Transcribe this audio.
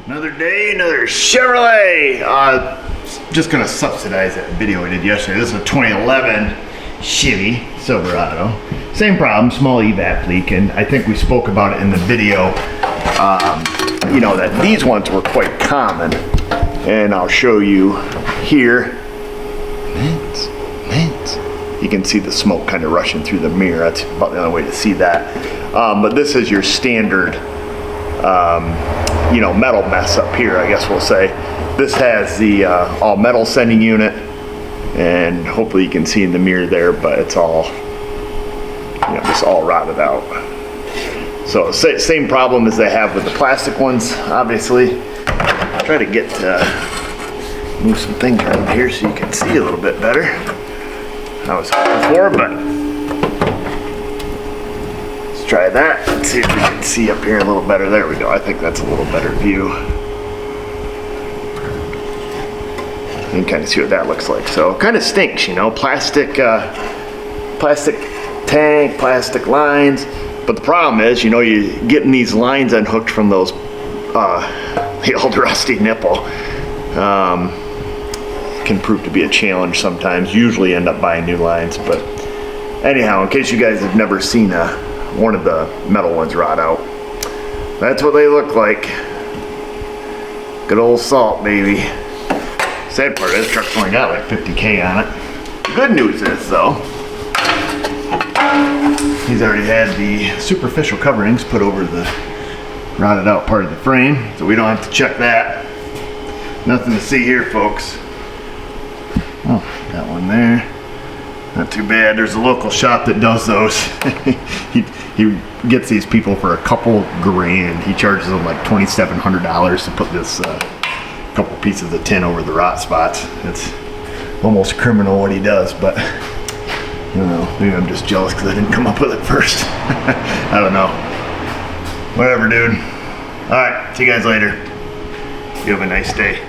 Another day, another Chevrolet. Just gonna subsidize that video I did yesterday. This is a 2011 Chevy Silverado. Same problem, small EVAP leak, and I think we spoke about it in the video. You know that these ones were quite common, and I'll show you here. You can see the smoke kind of rushing through the mirror. That's about the only way to see that. But this is your standard, you know, metal mess up here, I guess we'll say. This has the all metal sending unit, and hopefully you can see in the mirror there, but it's all, you know, just all rotted out. So same problem as they have with the plastic ones, obviously. Try to get move some things around here so you can see a little bit better. I was hoping for, but let's try that. Let's see if we can see up here a little better. There we go. I think that's a little better view. You can kind of see what that looks like. So it kind of stinks, you know, plastic tank, plastic lines. But the problem is, you know, you getting these lines unhooked from those the old rusty nipple. Can prove to be a challenge sometimes. Usually end up buying new lines, but anyhow, in case you guys have never seen one of the metal ones rot out, that's what they look like. Good old salt, baby. Sad part is, truck's only got like 50K on it. Good news is though, he's already had the superficial coverings put over the rotted out part of the frame, so we don't have to check that. Nothing to see here, folks. Oh, got one there. Not too bad. There's a local shop that does those. he gets these people for a couple grand. He charges them like $2,700 to put this couple pieces of tin over the rot spots. It's almost criminal what he does, but you know, maybe I'm just jealous because I didn't come up with it first. I don't know. Whatever, dude. All right, see you guys later. You have a nice day.